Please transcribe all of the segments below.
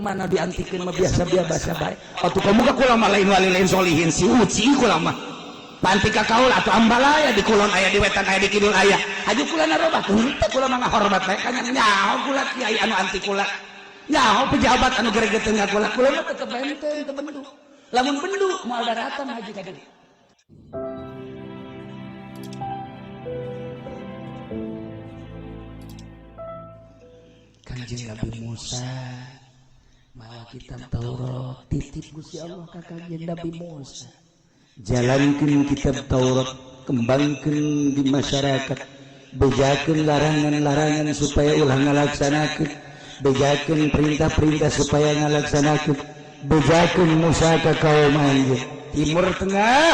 mana diantikeun mah biasa-biasa bae. Atuh kamu ka kula mah lain wali lain solihin si uci kula mah. Panti ka kaul atuh ambalaya di kulon aya di wetan aya di kidul aya. Haju kula narobat henteu kula mah ngahormat bae kan nyaho kula kiai anu anti kula. Nyaho pejabat anu geregeteun ka kula mah tetep benteng teu bendu. Lamun bendu moal daratan haji ka deui. Kanjeng Nabi Musa mawa kitab Taurat titip Gusti Allah ka kanjeng Nabi Musa. Jalankeun kitab Taurat, kembangkeun di masyarakat, bejakeun larangan-larangan supaya ulah ngalaksanakeun, bejakeun perintah-perintah supaya ngalaksanakeun, bejakeun Musa ka kaum anjeun. Timur Tengah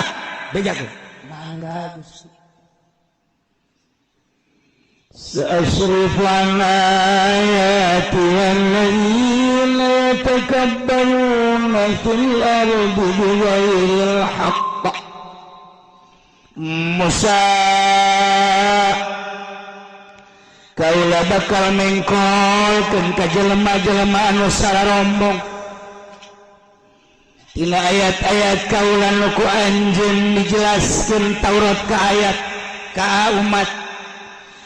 bejakeun. Mangga Gusti. سأصرف عن آياتي الذين يتكبرون في الأرض بغير الحق Musa kaula bakal mengkolkeun ka jelema-jelema anu sararombong tina ayat-ayat kaula nu ku anjeun dijelaskeun Taurat ka ayat ka umat.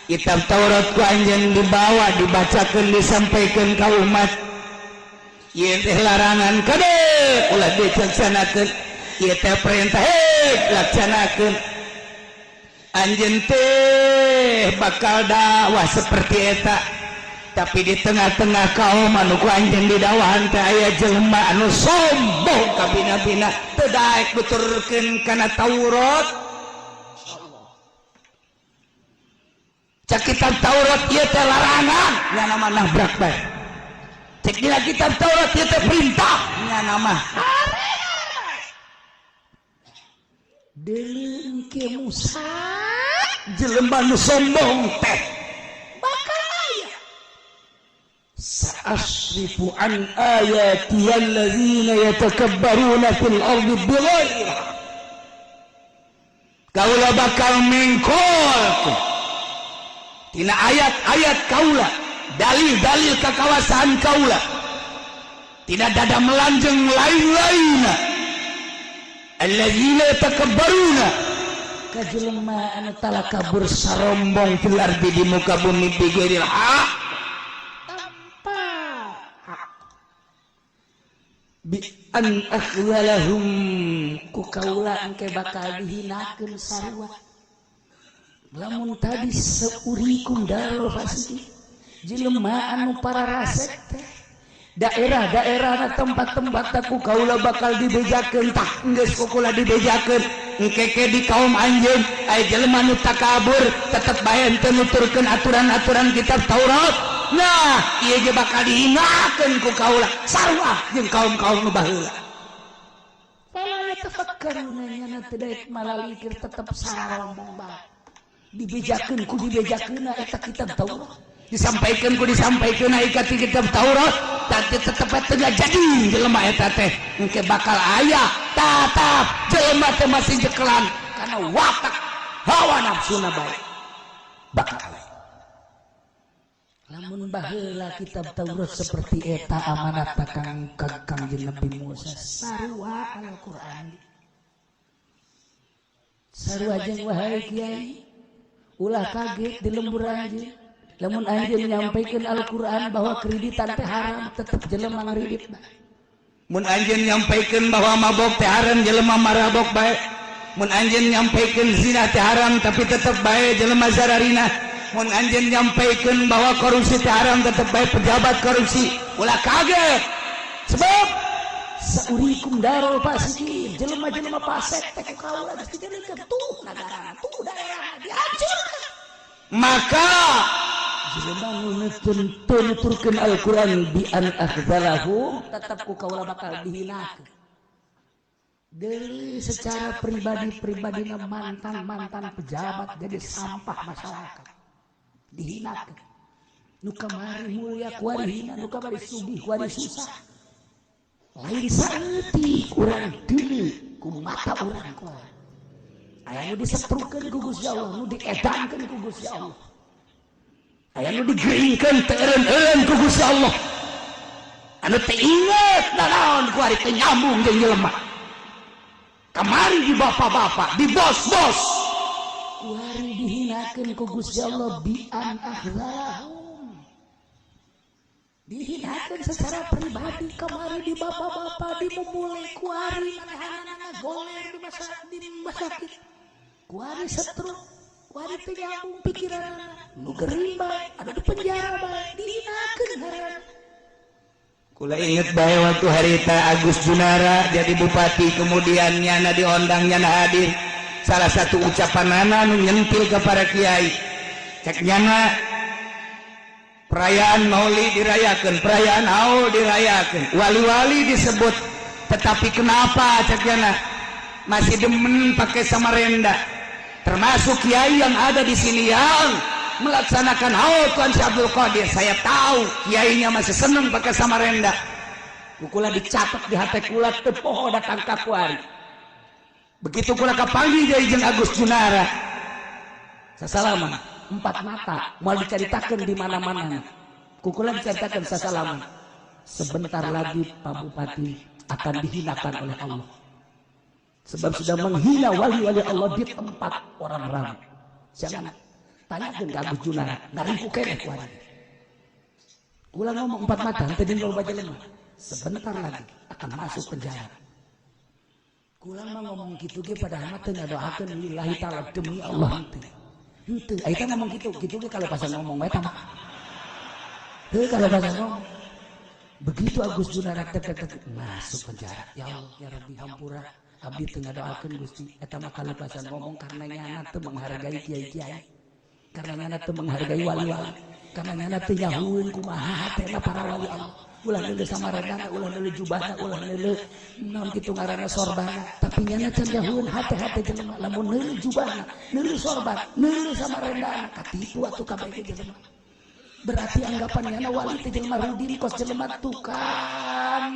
Kitab Taurat ku anjeun dibawa dibacakeun disampaikan ka umat. Ieu teh larangan kade ulah dilaksanakeun, ieu teh perintah laksanakeun. Anjeun teh bakal dakwah seperti eta, tapi di tengah-tengah kaum anu ku anjeun didakwahan teh aya jelema anu sombong ka bina-bina teu daek nuturkeun kana Taurat. Cak kitab Taurat ieu teh larangan nya nama nabrak bae. Cek dina kitab Taurat ieu teh perintah nya nama deuleuh ke Musa jelema nu sombong teh bakal aya sa'asrifu an ayati allazina yatakabbaruna fil ardi bighairi kaula bakal mengkol tina ayat-ayat kaula, dalil-dalil kekawasan kaula, tidak dada melanjeng lain-lainna. Allazina takabbaruna, kajelema anu talakabur sarombong fil ardi di muka bumi bighairil haq, tanpa hak. Bi an akhdhalahum ku kaula engke bakal dihinakeun sarua. Lamun tadi seurikum darul fasih jelema anu para rasek teh daerah-daerah tempat-tempat aku kaula bakal dibejakeun tah geus kukula dibejakeun engke di kaum anjeun aya jelema nu takabur tetep bae teu nuturkeun aturan-aturan kitab Taurat. Nah ieu ge bakal dihinakeun ku kaula sarua jeung kaum-kaum nu baheula. Pala tafakkaruna nya teu daek malalikir tetep sarombong bae. Dibejakeun ku dibejakeun eta kitab Taurat, disampaikan ku disampaikan ka kitab Taurat, tapi tetep teu jadi jelema eta teh engke bakal aya tatap jelema teh masih jekelan kana watak hawa nafsuna bae bakal aya. Lamun baheula kitab Taurat seperti eta amanat kanjeng Nabi Musa sarua Al-Qur'an sarua jeung wahai kiai ulah kaget di lembur anjeun lamun anjeun nyampaikeun Al-Qur'an bahwa kreditan teh haram tetep jelema ngredit bae. Mun anjeun nyampaikeun bahwa mabok teh haram jelema marabok bae. Mun anjeun nyampaikeun zina teh haram tapi tetep bae jelema zararina. Mun anjeun nyampaikeun bahwa korupsi teh haram tetep bae pejabat korupsi. Ulah kaget. Sebab saurikum darul fasiqin jelema-jelema fasik teh kaula geus dijadikeun tuh nagara tuh daerah dihancurkan. Maka jelema nu nuturkeun Al-Qur'an bi an akhzalahu tetep ku kaula bakal dihinakeun. Deui secara pribadi-pribadina mantan pejabat jadi sampah masyarakat. Dihinakeun. Nu kamari mulia kuari hina, nu kamari sugih kuari susah. Lain saeutik urang deui ku mata urang ku. Aya nu disetrukeun ku Gusti Allah, nu diedankeun ku Gusti Allah. Aya nu digeringkeun teu eureun-eureun ku Gusti Allah. anu teu inget naon ku ari teu nyambung jeung jelema kamari di bapak-bapak di bos-bos ku ari dihinakeun ku Gusti Allah bi'an akhlahum dihinakeun secara pribadi kamari di bapak-bapak dimumulai ku ari manehna goler di masakit ku ari setru ku ari teu nyambung pikiranna nu gering bae anu di penjara bae dihinakeun ngaranna. Kula inget bae waktu harita Agus Junara jadi bupati kemudian nyana diondang nyana hadir salah satu ucapanana nu nyentil ke para kiai cek nyana perayaan maulid dirayakan perayaan haul dirayakan wali-wali disebut tetapi kenapa cek nyana masih demen pakai samarenda termasuk kiai yang ada di sini yang melaksanakan haul Tuan Syekh Abdul Qadir saya tahu kiainya masih seneng pakai samarenda kula dicatat di hati kula tepoh datang kakuari begitu kula kapanggil dari jeung Agus Junara sasalaman 4 mata mau diceritakan di mana-mana kula diceritakan sasalaman sebentar lagi Pak Bupati akan dihinakan oleh Allah sebab sudah menghina wali-wali Allah di tempat orang ramai jangan tanya dengan Agus Junara ngariku keneh ku ari kula ngomong 4 mata tadi kalau baca lemah sebentar lagi akan masuk penjara kula mah ngomong gitu ge padahal mah teu ngadoakeun lillahi taala demi Allah henteu aita ngomong gitu ge kalau pas ngomong we tah heuh kalau pas ngomong begitu Agus Junara tek masuk penjara ya Allah ya Rabbi hampura abdi teu ngadoakeun Gusti eta mah kalau pas ngomong karena nyana teu menghargai kiai-kiai karena nyana teu menghargai wali-wali karena nyana teu nyahueun kumaha hatena para wali Allah ulah neuleuh samarendana ulah neuleuh jubahna ulah neuleuh naon kitu ngaranna sorbana tapi nyana can nyahueun hate-hate jelema lamun neuleuh jubahna neuleuh sorban neuleuh samarendana katitu atuh kabeh jelema berarti anggapan nyana wali teh jelema rudin kos jelema tukang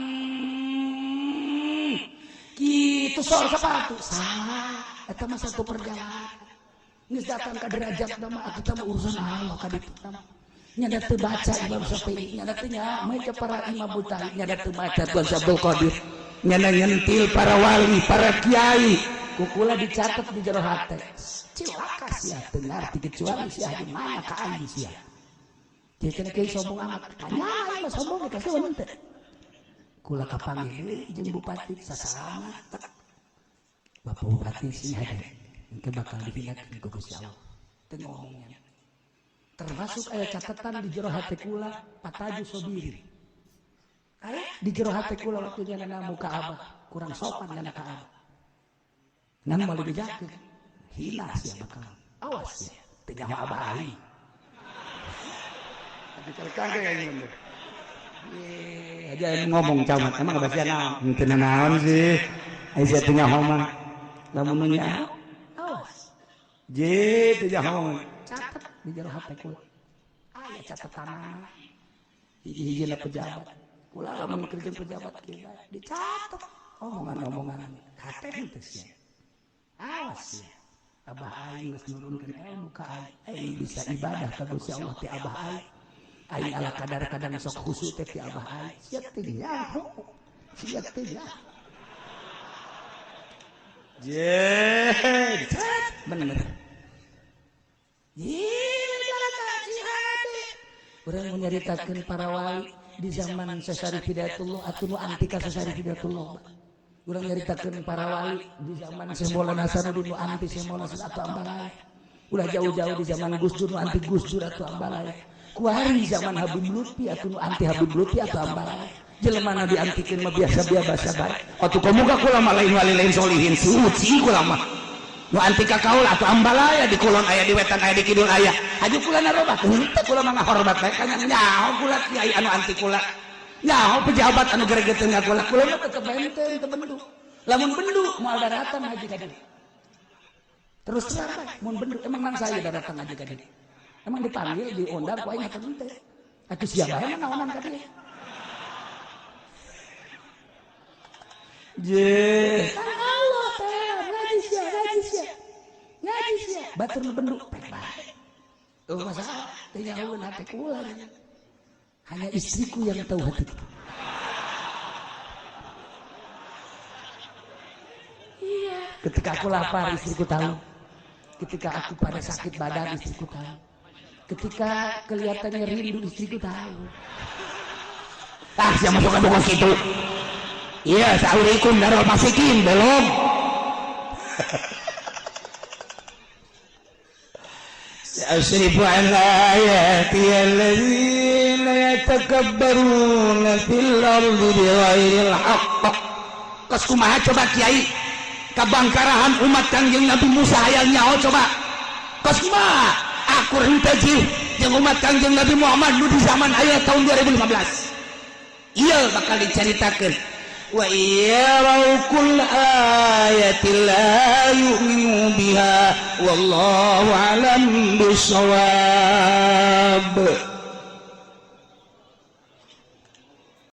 kitu sor sapatu salah eta mah satu perjalanan geus datang ka derajat mah atuh mah urusan Allah ka ditu mah nyada teu baca Imam Syafi'i nyada teu maca para imam buta nyada teu baca Tuan Syekh Abdul Qadir nyada nyentil para wali para kiai kukula dicatat di jero hate cilaka sia teu ngarti kecuali sia di mana ka aing sia kieu cenah kiai sombong amat tanya aing mah sombong ka saeueun teh kula kapanggih jeung bupati sasalamat Bapak Bupati sini hadir engke bakal dihinakeun ku Gusti Allah teu ngomongnya termasuk aya catatan di jero hati kula Pataju Sobiri aya di jero hati kula waktu nyana muka abah kurang sopan nyana ka abah ngan malu dijakeun hina sia bakal awas ya teu nyaho abah ali tapi kangge anjeun aja ngomong camat emang bahasa naon teu naon sih aya sia teu nyaho mah lamun nya awas je teu nyaho catat di jero hati kula aya catetanna hiji-hijina pejabat kula lamun kerja pejabat kieu dicatat omongan-omongan hate henteu sia awas ya abah aing geus nurunkeun ilmu ka aing bisa ibadah ka Gusti Allah ti abah aing ala kadar-kadar sok khusyuk teh ti abah aing sia teh nyaho sia teh nyaho je bener orang menyeritakan para wali di zaman Syarif Hidayatullah atau nu anti ka Syarif Hidayatullah. Orang menyeritakan para wali di zaman Syekh Maulana Hasanuddin nu anti Syekh Maulana atau Ambalaya. Ulah jauh-jauh di zaman Gus Dur nu anti Gus Dur atau Ambalaya. Kuari zaman Habib Lutfi atau nu anti Habib Lutfi atau Ambalaya. Jelema na diantikeun mah biasa-biasa bae. Atuh komoga kula mah lain wali lain solihin suci kula mah. Nu anti ka kaul atau Ambalaya di kulon aya di wetan aya di kidul aya haju kula narobat henteu kula mah ngahormat bae kana nyaho kula kiai anu anti kula nyaho pejabat anu gregeteun ka kula mah tetep benteng teu bendu lamun bendu moal daratan haji ka dieu terus terang mun bendu emang nang saya daratan haji ka dieu emang dipanggil diundang ku aing teu teh atuh sia bae mah naonan ka dieu je Allah teh ngaji sia batur nu bendu masalah teh nyahoeun hati kula hanya istriku yang tahu hatiku Ketika aku lapar, istriku tahu. Ketika aku pada sakit badan, istriku tahu. Ketika kelihatannya rindu, istriku tahu. Siapa masuk ke bukan situ? Iya, assalamualaikum darul masikin, belum. Sa'asrifu an ayati alladzina yatakabbaruna fil ardi bighairil haqq. Kos kumaha coba Kiai? Kabangkarahan umat Kangjeng Nabi Musa hayang nyaho coba. Kos kumaha? Aku henteu jeung umat Kangjeng Nabi Muhammad nu di zaman aya tahun 2015. Iya bakal diceritakeun. Wa yarau kull ayatin la yu'minu biha wallahu alam bisawab.